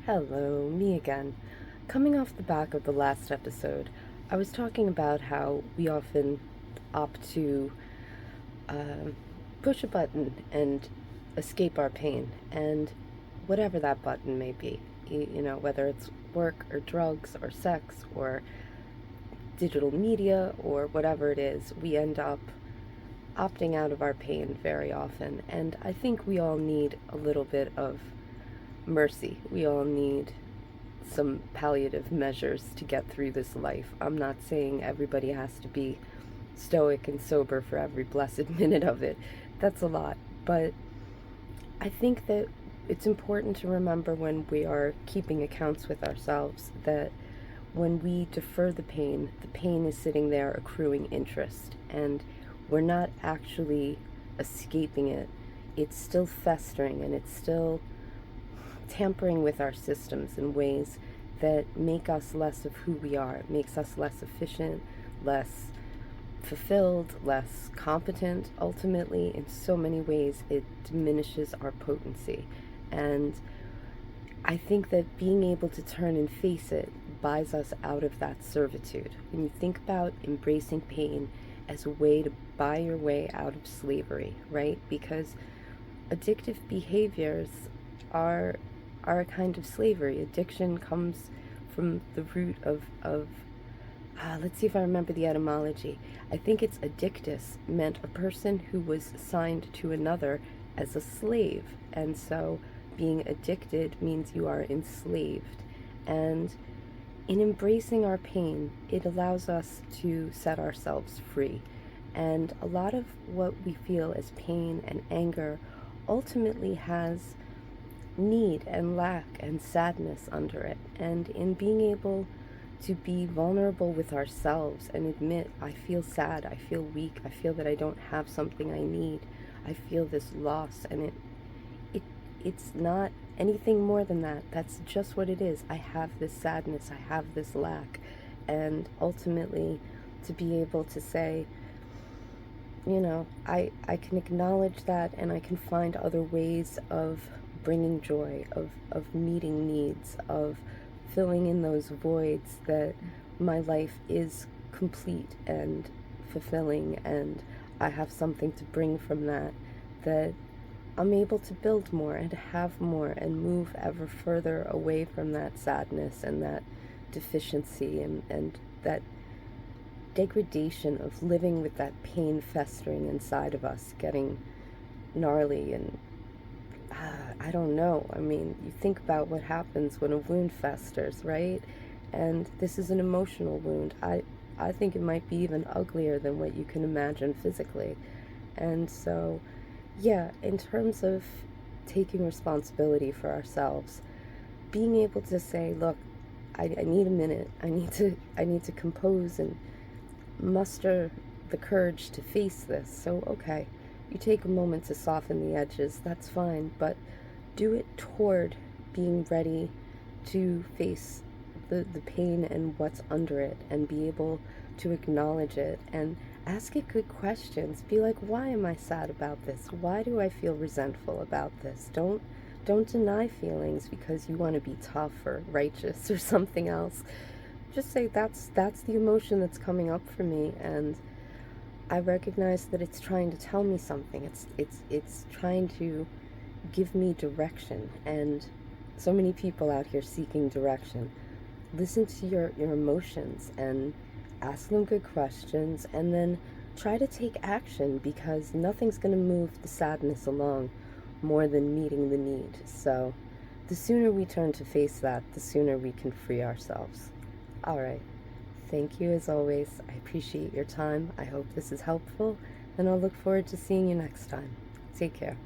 Hello, me again. Coming off the back of the last episode, I was talking about how we often opt to uh, push a button and escape our pain, and whatever that button may be, whether it's work or drugs or sex or digital media or whatever it is, we end up opting out of our pain very often. And I think we all need a little bit of mercy. We all need some palliative measures to get through this life. I'm not saying everybody has to be stoic and sober for every blessed minute of it. That's a lot. But I think that it's important to remember when we are keeping accounts with ourselves that when we defer the pain is sitting there accruing interest, and we're not actually escaping it. It's still festering, and it's still tampering with our systems in ways that make us less of who we are. It makes us less efficient, less fulfilled, less competent. Ultimately, in so many ways, it diminishes our potency. And I think that being able to turn and face it buys us out of that servitude. When you think about embracing pain as a way to buy your way out of slavery, right? Because addictive behaviors are a kind of slavery. Addiction comes from the root of let's see if I remember the etymology. I think it's addictus meant a person who was assigned to another as a slave. And so being addicted means you are enslaved. And in embracing our pain, it allows us to set ourselves free. And a lot of what we feel as pain and anger ultimately has need and lack and sadness under it. And in being able to be vulnerable with ourselves and admit, I feel sad, I feel weak, I feel that I don't have something I need, I feel this loss, and it's not anything more than that. That's just what it is. I have this sadness, I have this lack. And ultimately, to be able to say, I can acknowledge that, and I can find other ways of bringing joy, of meeting needs, of filling in those voids, that my life is complete and fulfilling, and I have something to bring from that, that I'm able to build more and have more and move ever further away from that sadness and that deficiency and that degradation of living with that pain festering inside of us, getting gnarly. And I don't know. I mean, you think about what happens when a wound festers, right? And this is an emotional wound. I think it might be even uglier than what you can imagine physically. And so, yeah, in terms of taking responsibility for ourselves, being able to say, look, I need a minute. I need to compose and muster the courage to face this. So, okay, you take a moment to soften the edges, that's fine, but do it toward being ready to face the pain and what's under it, and be able to acknowledge it and ask it good questions. Be like, why am I sad about this? Why do I feel resentful about this? Don't deny feelings because you want to be tough or righteous or something else. Just say, that's the emotion that's coming up for me, and I recognize that it's trying to tell me something. It's trying to give me direction. And so many people out here seeking direction. Listen to your emotions and ask them good questions, and then try to take action, because nothing's going to move the sadness along more than meeting the need. So the sooner we turn to face that, the sooner we can free ourselves. All right. Thank you as always. I appreciate your time. I hope this is helpful, and I'll look forward to seeing you next time. Take care.